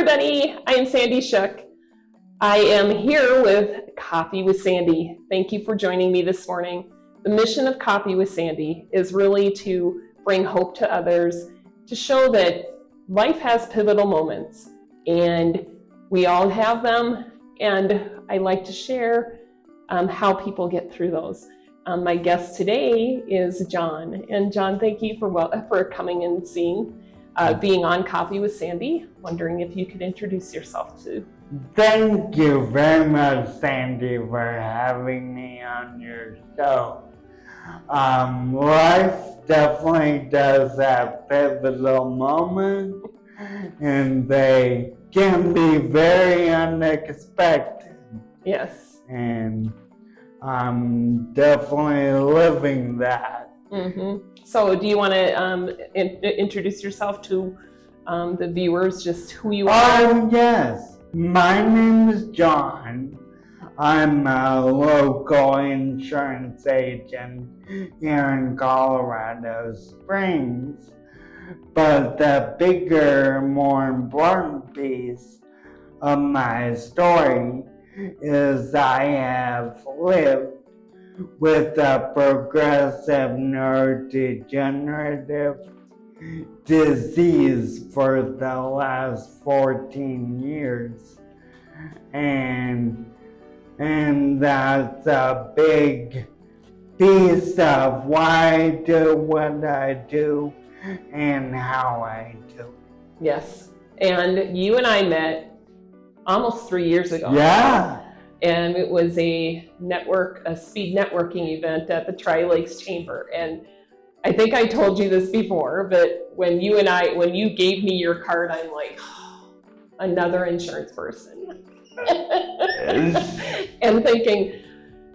everybody, I am Sandy Shook. I am here with Coffee with Sandy. Thank you for joining me this morning. The mission of Coffee with Sandy is really to bring hope to others, to show that life has pivotal moments and we all have them, and I like to share how people get through those. My guest today is John, and John, thank you for coming and being on Coffee with Sandy. Wondering if you could introduce yourself to. Thank you very much, Sandy, for having me on your show. Life definitely does have pivotal moments, and they can be very unexpected. Yes. And I'm definitely living that. Mm-hmm. So do you want to introduce yourself to the viewers, just who you are? Oh, yes. My name is John. I'm a local insurance agent here in Colorado Springs. But the bigger, more important piece of my story is I have lived with a progressive neurodegenerative disease for the last 14 years. And that's a big piece of why I do what I do and how I do. Yes. And you and I met almost 3 years ago. Yeah. And it was a speed networking event at the Tri-Lakes Chamber. And I think I told you this before, but when you gave me your card, I'm like, oh, another insurance person. And thinking,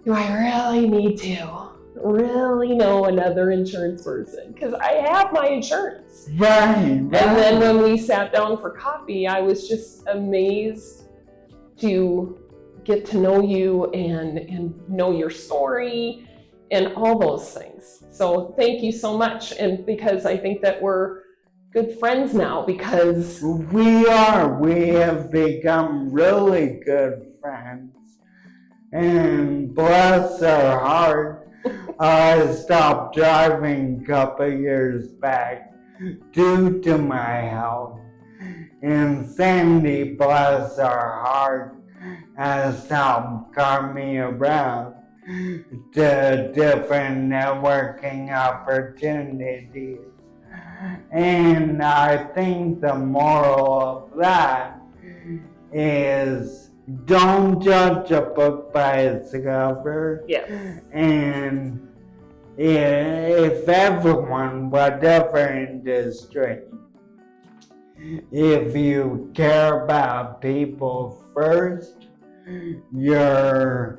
do I really need to really know another insurance person? Because I have my insurance. Right. And then when we sat down for coffee, I was just amazed to get to know you and know your story and all those things. So thank you so much. And because I think that we're good friends now, because we have become really good friends. And bless her heart, I stopped driving a couple years back due to my health. And Sandy, bless her heart, has helped guide me around to different networking opportunities. And I think the moral of that is don't judge a book by its cover. yes. And if everyone, whatever industry, if you care about people first, you're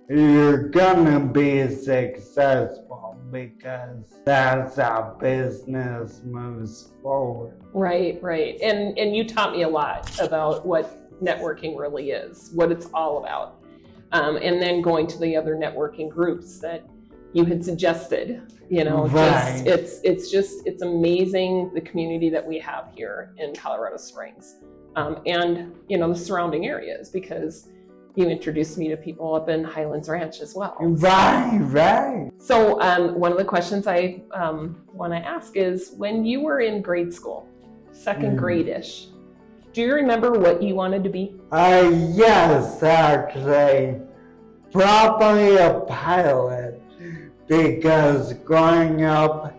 gonna be successful, because that's how business moves forward. Right. And you taught me a lot about what networking really is, what it's all about. And then going to the other networking groups that you had suggested, Right. it's amazing the community that we have here in Colorado Springs, and the surrounding areas, because you introduced me to people up in Highlands Ranch as well. Right. So one of the questions I want to ask is, when you were in grade school, second grade-ish, do you remember what you wanted to be? Yes, actually, probably a pilot, because growing up,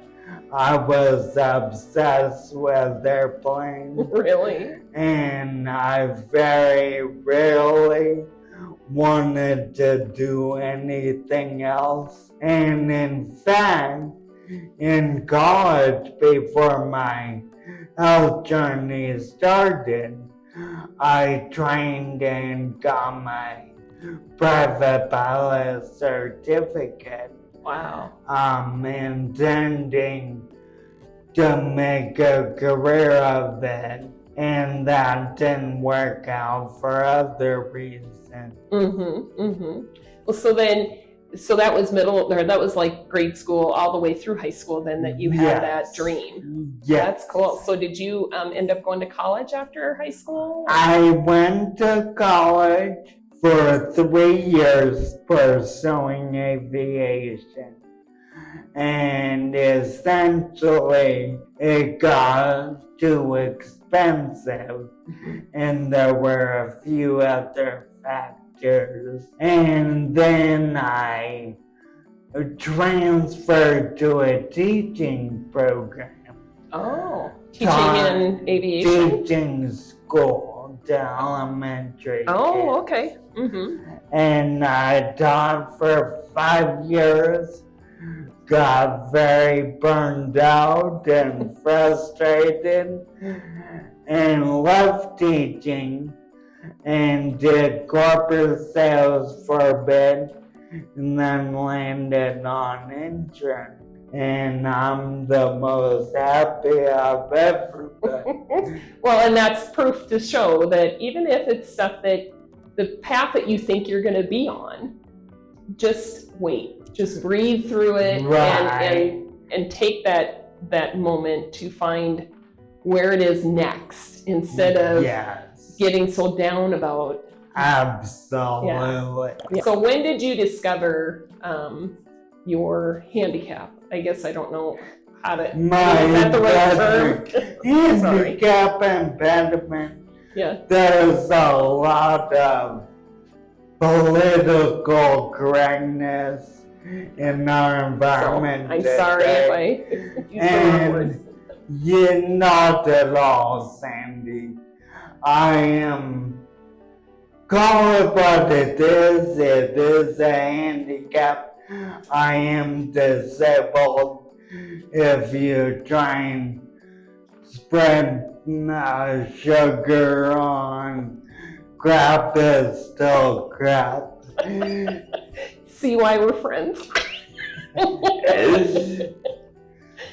I was obsessed with airplanes. Really? And I very rarely wanted to do anything else. And in fact, in college, before my health journey started, I trained and got my private pilot certificate. Wow. Intending to make a career of it, and that didn't work out for other reasons. Well, so then So that was middle, or that was like grade school all the way through high school then that you had that Yes. dream. Yes. That's cool. So did you end up going to college after high school? I went to college for 3 years pursuing aviation. And essentially, it got too expensive, and there were a few other factors. And then I transferred to a teaching program. Oh, teaching in aviation? Teaching school to elementary Oh, kids. okay. Mm-hmm. And I taught for 5 years. Got very burned out and frustrated and left teaching and did corporate sales for a bit and then landed on insurance. And I'm the most happy of everybody. Well, and that's proof to show that even if it's stuff that the path that you think you're going to be on, just wait. Just breathe through it Right. and take that moment to find where it is next instead of Yes. getting so down about. Absolutely. Yeah. So when did you discover your handicap? I guess I don't know how to. My Is that the right term? Sorry. handicap impediment. Yeah. There's a lot of political correctness in our environment. So, I'm today. sorry if I use the wrong words. You're not at all, Sandy. I am. Call it what it is. It is a handicap. I am disabled. If you try and spread sugar on crap, is still crap. See why we're friends.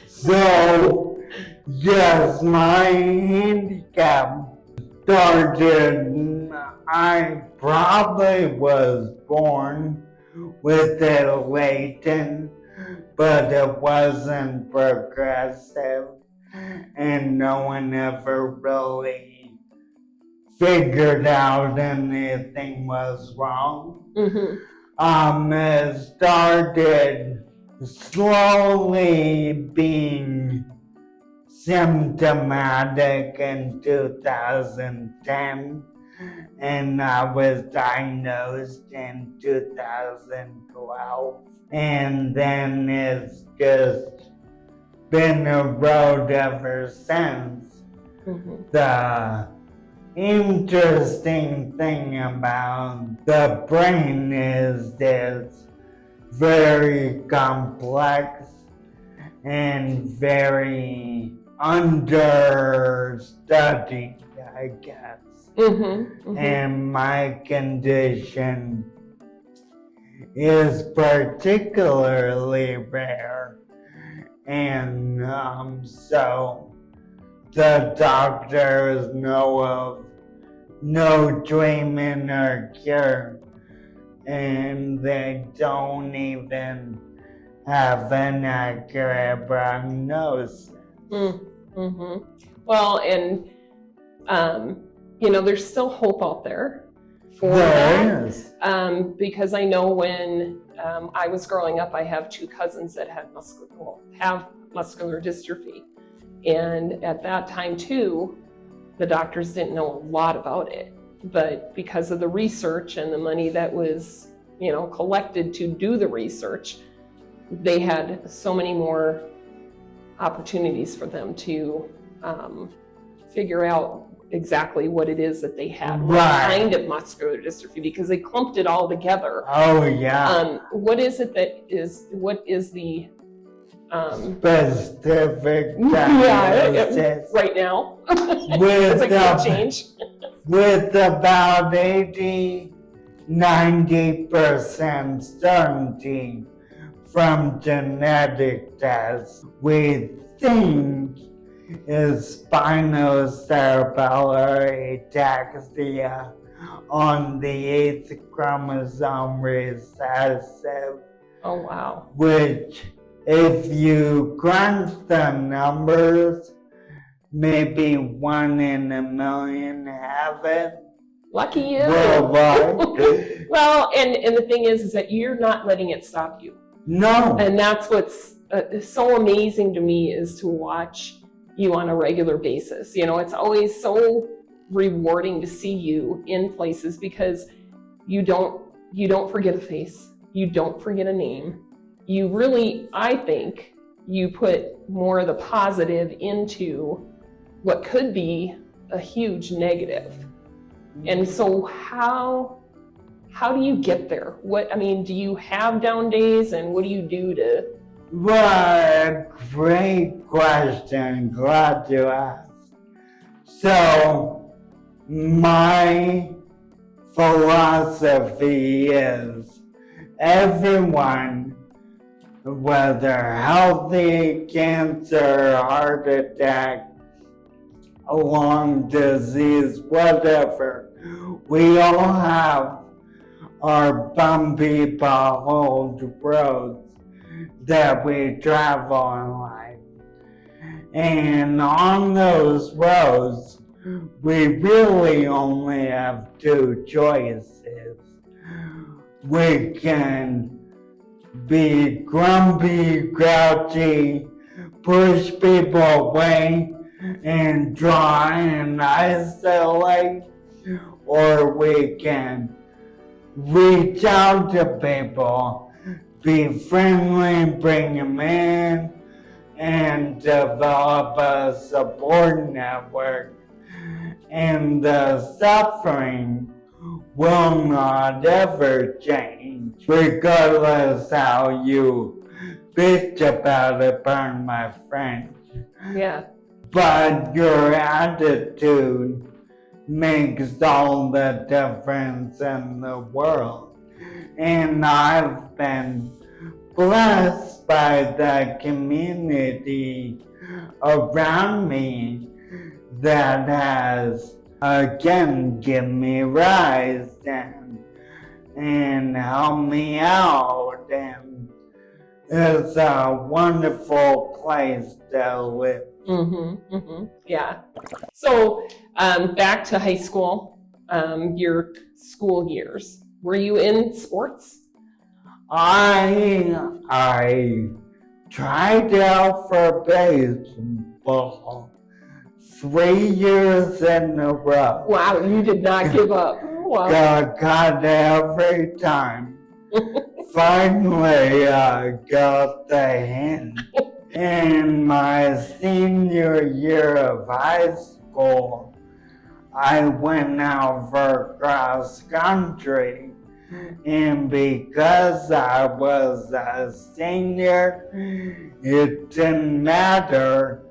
So, yes, my handicap started, I probably was born with it latent, but it wasn't progressive, and no one ever really figured out anything was wrong. Mm-hmm. It started slowly being symptomatic in 2010, and I was diagnosed in 2012, and then it's just been a road ever since. Mm-hmm. The interesting thing about the brain is it's very complex and very understudied, I guess. Mm-hmm. Mm-hmm. And my condition is particularly rare. And so the doctors know of no treatment or cure, and they don't even have an accurate prognosis. Mm-hmm. Well, and there's still hope out there for that. There is. Because I know when I was growing up, I have 2 cousins that have muscular dystrophy. And at that time too, the doctors didn't know a lot about it. But because of the research and the money that was, collected to do the research, they had so many more opportunities for them to figure out exactly what it is that they had, what kind of muscular dystrophy, because they clumped it all together. Oh, yeah. What is it what is the specific diagnosis? Right now? With, it could change. With about 80-90% certainty from genetic tests, we think is spinocerebellar ataxia on the 8th chromosome recessive. Oh, wow. Which, if you crunch the numbers, maybe 1 in a million have it. Lucky you. Worldwide. Well, and the thing is that you're not letting it stop you. No. And that's what's so amazing to me, is to watch you on a regular basis. You know, it's always so rewarding to see you in places, because you don't forget a face. You don't forget a name. You really, I think, you put more of the positive into what could be a huge negative. And so how do you get there? Do you have down days, and what do you do to? What a great question. Glad you asked. So, my philosophy is everyone, whether healthy, cancer, heart attack, a lung disease, whatever, we all have our bumpy, potholed roads that we travel in life. And on those roads, we really only have two choices. We can be grumpy, grouchy, push people away, and try and isolate, or we can reach out to people, be friendly, bring them in, and develop a support network. And the suffering will not ever change, regardless how you bitch about it, pardon my French. Yeah. But your attitude makes all the difference in the world. And I've been blessed by the community around me that has again given me rise and helped me out, and it's a wonderful place to live. Yeah. So back to high school, your school years. Were you in sports? I tried out for baseball 3 years in a row. Wow, you did not give up. Wow. Got every time. Finally, I got the hint. In my senior year of high school, I went out for cross country. And because I was a senior, it didn't matter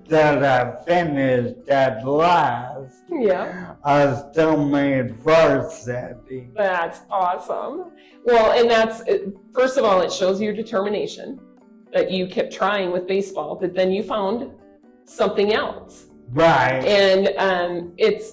that I finished at last. Yeah. I still made varsity. That's awesome. Well, and that's, first of all, it shows your determination that you kept trying with baseball, but then you found something else. Right. And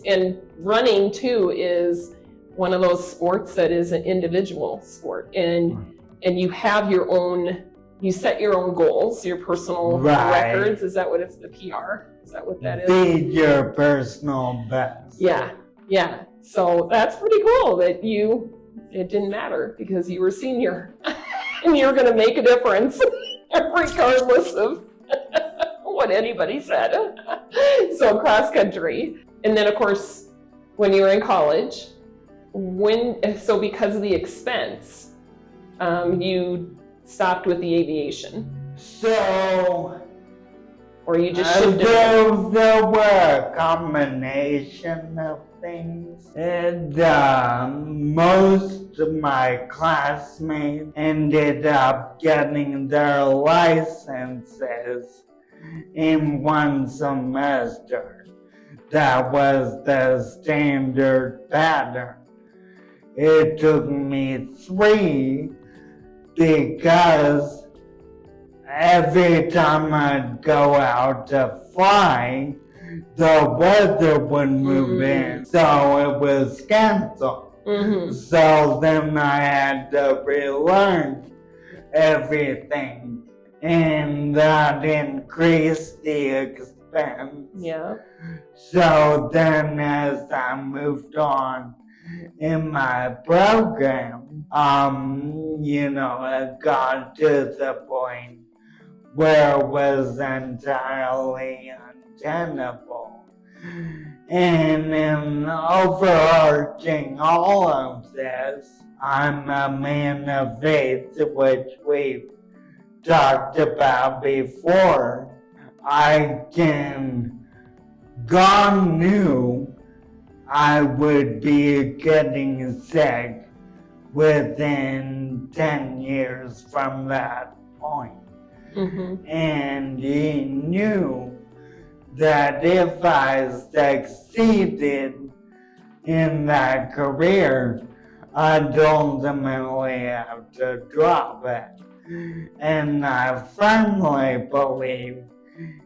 and running too is one of those sports that is an individual sport, and you have your own, you set your own goals, your personal records. Is that what it's, the PR? Is that what that is? Beat your personal best. Yeah. So that's pretty cool that it didn't matter because you were senior and you were going to make a difference regardless of what anybody said. So cross country. And then of course, when you were in college, because of the expense, you stopped with the aviation. So, or you just shifted. There were a combination of things. And most of my classmates ended up getting their licenses in one semester. That was the standard pattern. It took me 3 because every time I'd go out to fly, the weather would move in, so it was canceled. So then I had to relearn everything, and that increased the expense. Yeah. So then as I moved on in my program, it got to the point where it was entirely untenable. And in overarching all of this, I'm a man of faith, which we've talked about before. God knew I would be getting sick within 10 years from that point. And he knew that if I succeeded in that career, I'd ultimately have to drop it. And I firmly believe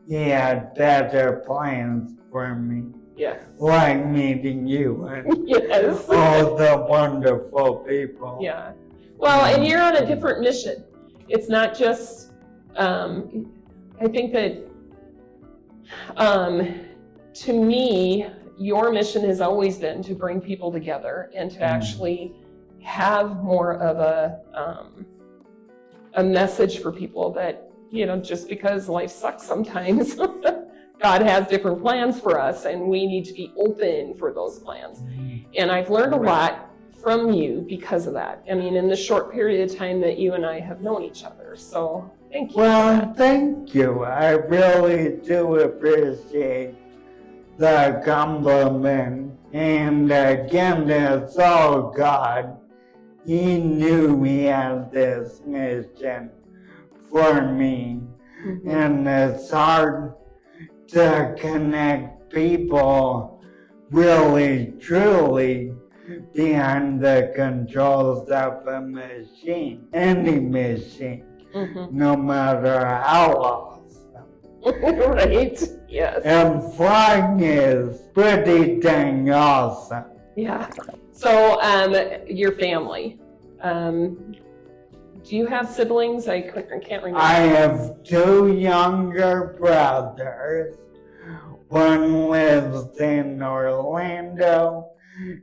he had better plans for me. Yes. Like meeting you and Yes. all the wonderful people. Yeah. Well, and you're on a different mission. It's not just, I think that, to me, your mission has always been to bring people together and to actually have more of a message for people that, just because life sucks sometimes, God has different plans for us, and we need to be open for those plans. And I've learned a lot from you because of that. I mean, in the short period of time that you and I have known each other. So thank you. Well, thank you. I really do appreciate the compliment. And again, it's all God. He knew he had this mission for me. And it's hard to connect people really, truly behind the controls of a machine, any machine, no matter how awesome. Right, yes. And flying is pretty dang awesome. Yeah. So, your family. Do you have siblings? I can't remember. I have 2 younger brothers. One lives in Orlando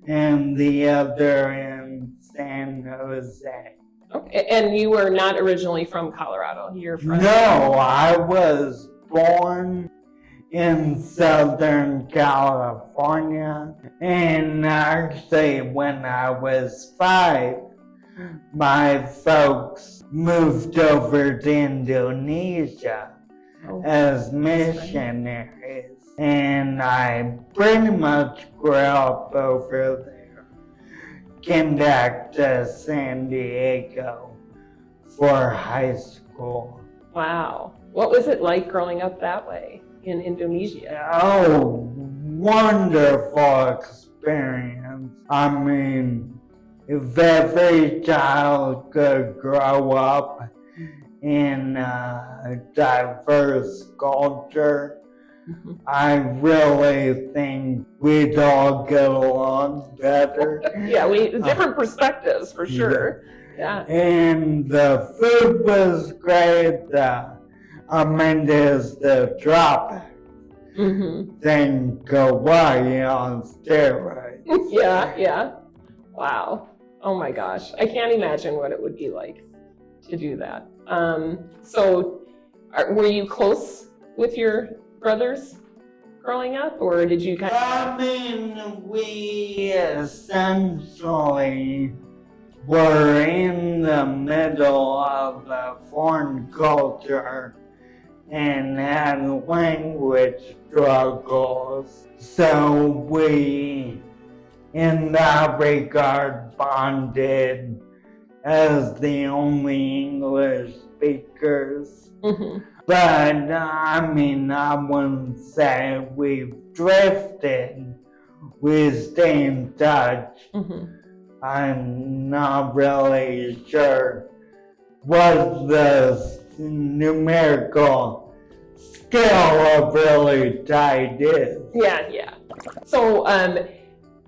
and the other in San Jose. Okay. And you were not originally from Colorado. You're from... No, I was born in Southern California. And actually, when I was 5, my folks moved over to Indonesia as missionaries. And I pretty much grew up over there. Came back to San Diego for high school. Wow. What was it like growing up that way in Indonesia? Oh, wonderful experience. I mean, if every child could grow up in a diverse culture, I really think we'd all get along better. Yeah, different perspectives for sure. Yeah. And the food was great. Is the tropics. Then Hawaii on steroids. Yeah. Wow. Oh my gosh. I can't imagine what it would be like to do that. So were you close with your brothers growing up, or did you kind of... I mean, we essentially were in the middle of a foreign culture and had language struggles. So we, in that regard, bonded as the only English speakers. But I mean, I wouldn't say we've drifted. We stay in touch. I'm not really sure what the numerical scale of really tight is. Yeah. So,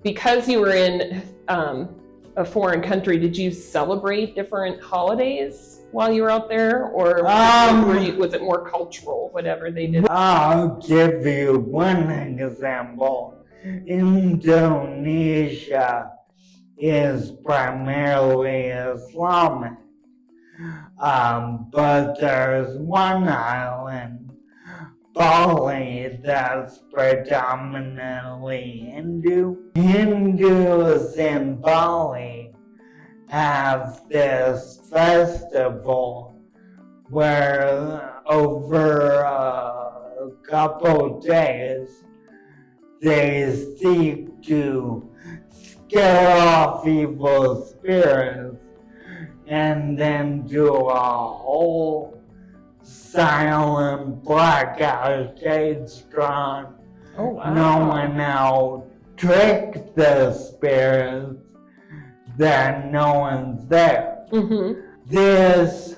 because you were in a foreign country, did you celebrate different holidays while you were out there, or was it more cultural, whatever they did? I'll give you one example. Indonesia is primarily Islamic, but there's one island, Bali, that's predominantly Hindu. Hindus in Bali have this festival where over a couple days they seek to scare off evil spirits and then do a whole silent blackout, shades drawn. Oh, wow. Knowing how trick the spirits that no one's there. Mm-hmm. This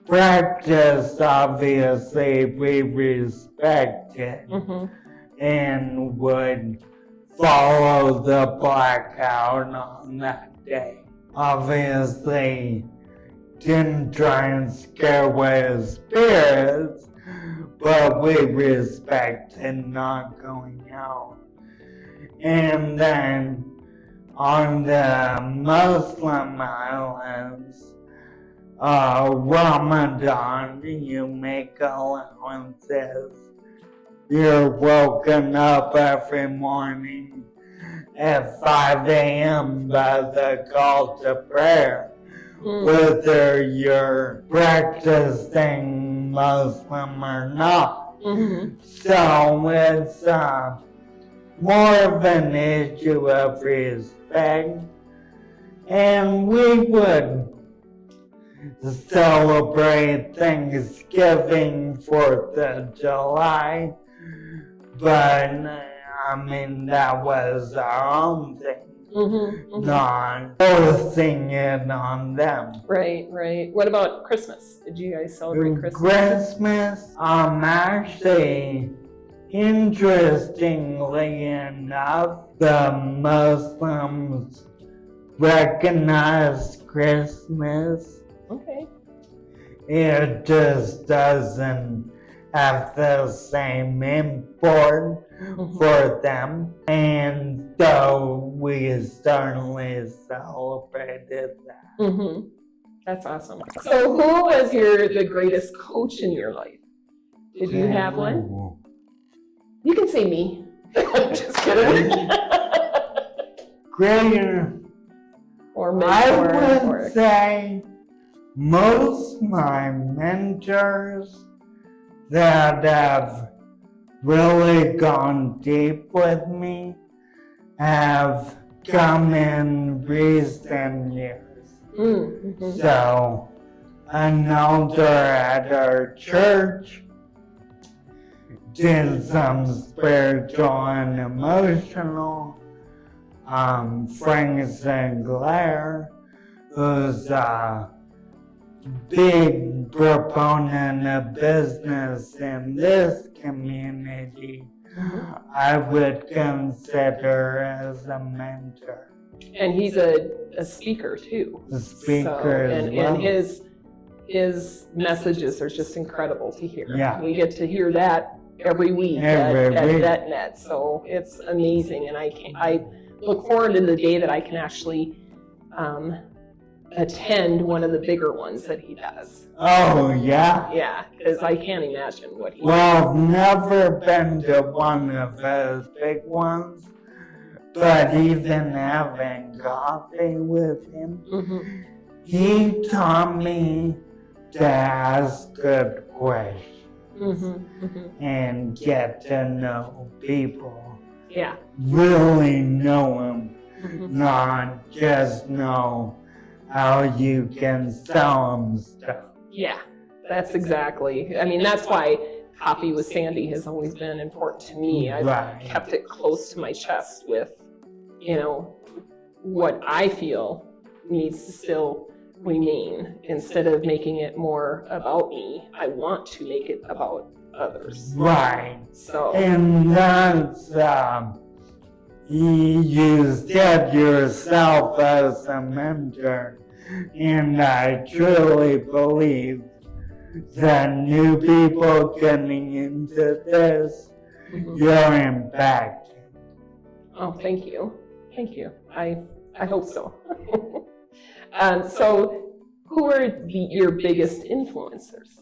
practice, obviously, we respected and would follow the blackout on that day. Obviously, didn't try and scare away the spirits, but we respected not going out. And then on the Muslim islands, Ramadan, you make allowances. You're woken up every morning at 5 a.m. by the call to prayer, whether you're practicing Muslim or not. So it's more of an issue of respect, and we would celebrate Thanksgiving, 4th of July, but I mean, that was our own thing, not forcing it on them. Right. What about Christmas? Did you guys celebrate Christmas? Christmas, actually, interestingly enough, the Muslims recognize Christmas. Okay. It just doesn't have the same import for them, and so we certainly celebrated that. That's awesome. So who was the greatest coach in your life? Did you have one? You can say me. I'm just kidding. Greater. Or mentor. I would say most of my mentors that have really gone deep with me have come in recent years. So, an elder at our church did some spiritual and emotional. Frank Sinclair, who's a big proponent of business in this community, I would consider as a mentor. And he's a speaker too. A speaker as well. And his messages are just incredible to hear. Yeah. We get to hear that every week at VetNet, so it's amazing. And I look forward to the day that I can actually attend one of the bigger ones that he does. Oh, yeah? Yeah, because I can't imagine what he Well, I've never been to one of those big ones, but even having coffee with him, he taught me to ask good questions and get to know people. Yeah. Really know them, not just know how you can sell them stuff. Yeah, that's exactly. I mean, that's why Coffee with Sandy has always been important to me. I've kept it close to my chest with, what I feel needs to still remain. Instead of making it more about me, I want to make it about others. Right. So, And that's, you said yourself as a mentor, and I truly believe that new people getting into this, you're impacted. oh, thank you. Thank you. I hope so. So, who are your biggest influencers?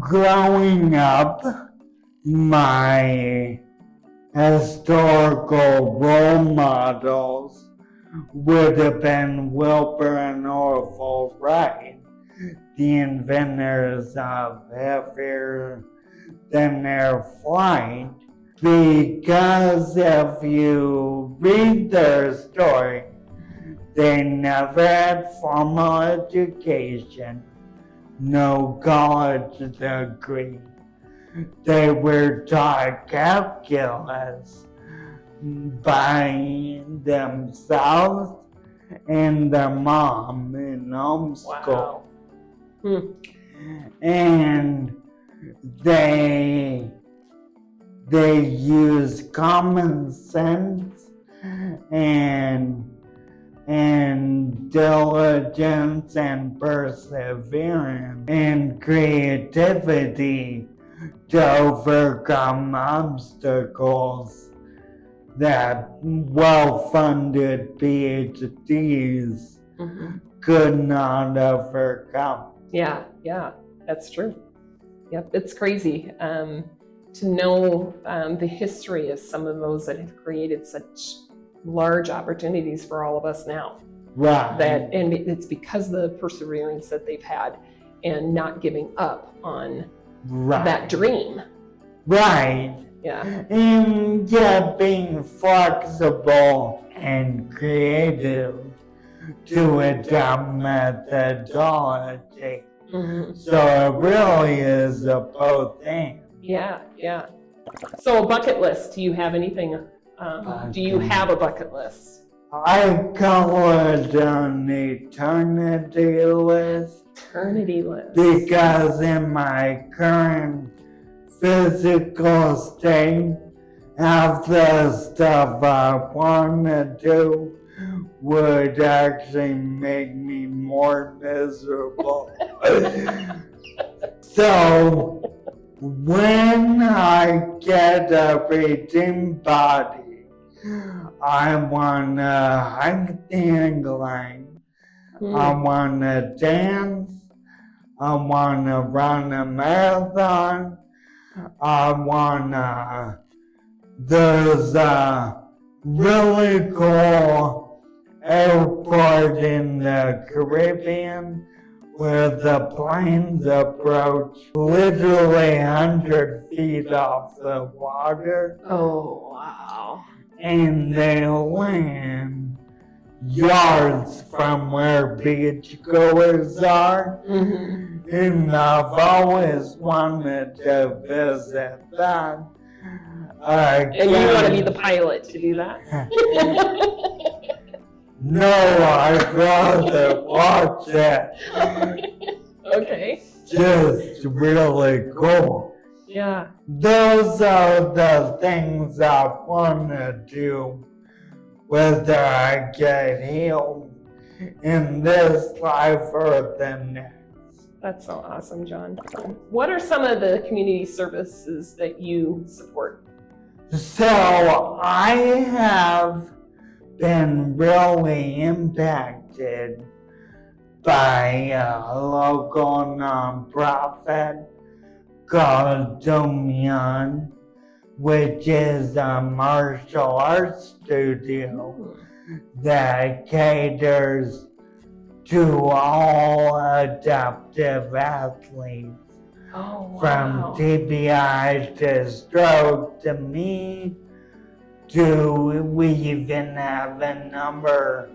Growing up, my historical role models would have been Wilbur and Orville Wright, the inventors of heavier than air flight, because if you read their story, they never had formal education, no college degree. They were taught calculus by themselves and their mom in homeschool. Wow. And they use common sense and diligence and perseverance and creativity to overcome obstacles that well-funded PhDs could not overcome. Yeah, that's true. Yep, it's crazy to know the history of some of those that have created such large opportunities for all of us now. Right. And it's because of the perseverance that they've had and not giving up on that dream. Right. Yeah. And being flexible and creative to adapt methodology. So it really is a both and. Yeah. So bucket list, do you have anything? Do you have a bucket list? I call it an eternity list. Eternity list. Because in my current physical state, half the stuff I want to do would actually make me more miserable. So, when I get a redeemed body, I want to hike the incline, I want to dance, I want to run a marathon, I want to, there's a really cool airport in the Caribbean where the planes approach literally 100 feet off the water. Oh, wow. And they land yards from where beachgoers are. And I've always wanted to visit that. And you want to be the pilot to do that? No, I'd rather watch it. Okay. Just really cool. Yeah. Those are the things I want to do, whether I get healed in this life or the next. That's so awesome, John. What are some of the community services that you support? So I have been really impacted by a local nonprofit called Domyon, which is a martial arts studio that caters to all adaptive athletes. Oh, wow. From TBI to stroke to me to we even have a number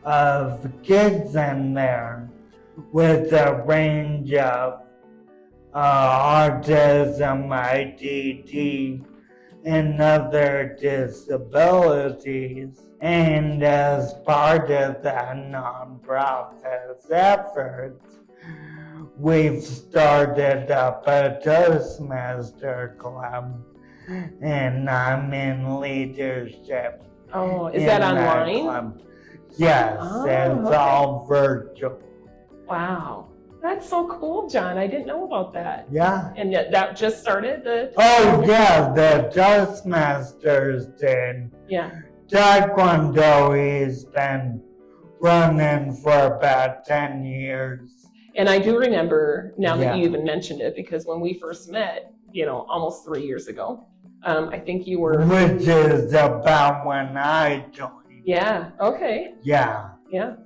of kids in there with a range of autism, IDD, and other disabilities. And as part of that nonprofit's efforts, we've started up a Toastmaster club, and I'm in leadership. Oh, is that online? Club. Yes, it's all virtual. Wow. That's so cool, John. I didn't know about that. Yeah. And yet that just started the... Oh, yeah, the Toastmasters did. Yeah. Taekwondo has been running for about 10 years. And I do remember, now that you even mentioned it, because when we first met, almost 3 years ago, I think you were... Which is about when I joined. Yeah, okay. Yeah. Yeah,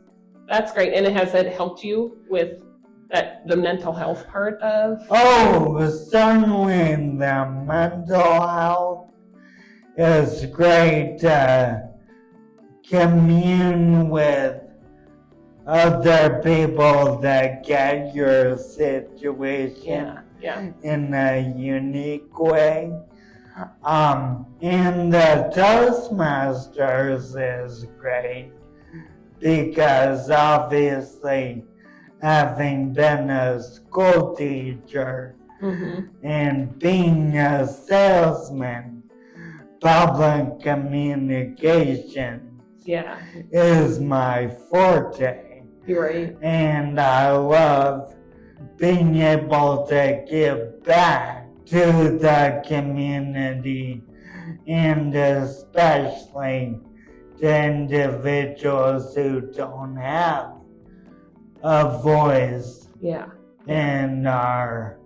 that's great. And has it helped you with the mental health part of... Oh, certainly the mental health is great to commune with other people that get your situation in a unique way. And the Toastmasters is great because obviously having been a school teacher and being a salesman, public communication is my forte. You're right. And I love being able to give back to the community, and especially to individuals who don't have a voice and are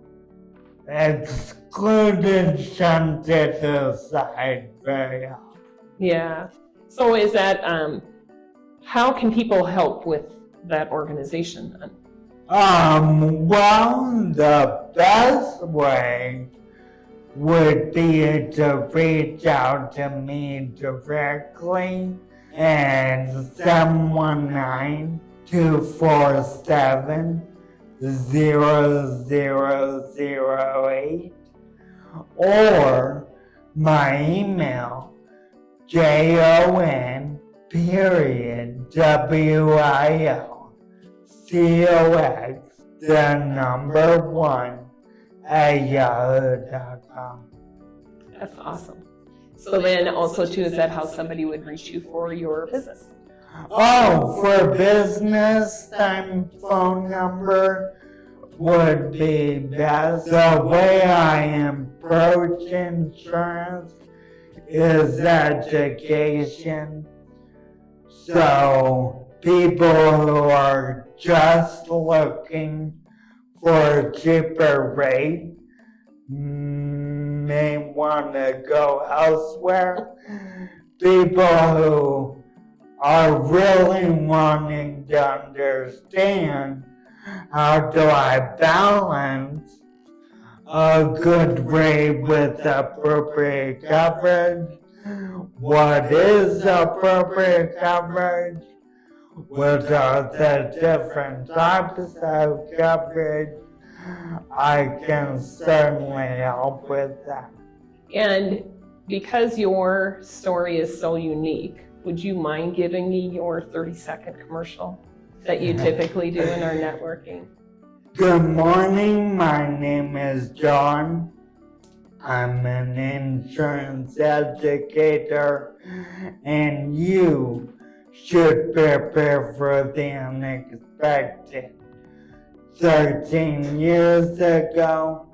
excluded, shunted aside very often. Yeah. So is that, how can people help with that organization then? Well, the best way would be to reach out to me directly at 719-247-0008 or my email JON.WILCOX1@yahoo.com. That's awesome. So then also too, is that how somebody would reach you for your business? Oh, for business, my phone number would be best. The way I approach insurance is education. So people who are just looking for a cheaper rate may want to go elsewhere. People who are really wanting to understand how do I balance a good rate with appropriate coverage, what is appropriate coverage, what are the different types of coverage, I can certainly help with that. And because your story is so unique, would you mind giving me your 30-second commercial that you typically do in our networking? Good morning, my name is John. I'm an insurance educator, and you should prepare for the unexpected. 13 years ago,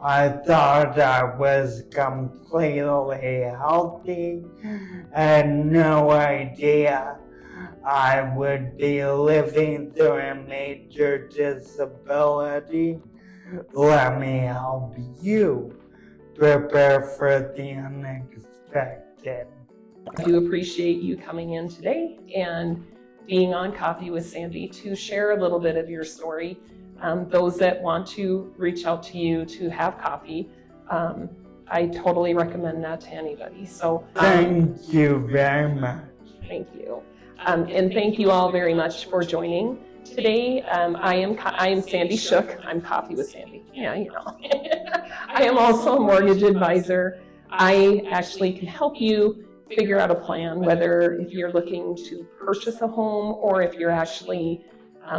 I thought I was completely healthy, had no idea I would be living through a major disability. Let me help you prepare for the unexpected. I do appreciate you coming in today and being on Coffee with Sandy to share a little bit of your story. Those that want to reach out to you to have coffee, I totally recommend that to anybody. So thank you very much. Thank you. And thank you all very much for joining today. I am Sandy Shook. I'm Coffee with Sandy. Yeah, you know. I am also a mortgage advisor. I actually can help you figure out a plan, whether if you're looking to purchase a home or if you're actually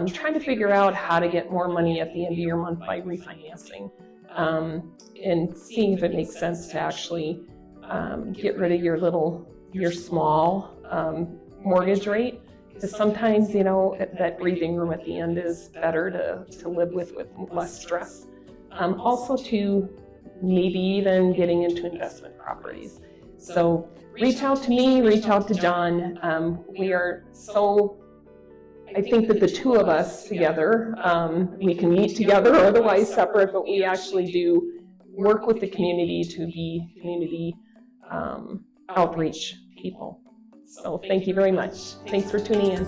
trying to figure out how to get more money at the end of your month by refinancing, and seeing if it makes sense to actually get rid of your small mortgage rate. Because sometimes, that breathing room at the end is better to live with less stress. Also to maybe even getting into investment properties. So reach out to me, reach out to John. I think that the two of us together, we can meet together or otherwise separate, but we actually do work with the community to be community outreach people. So thank you very much. Thanks for tuning in.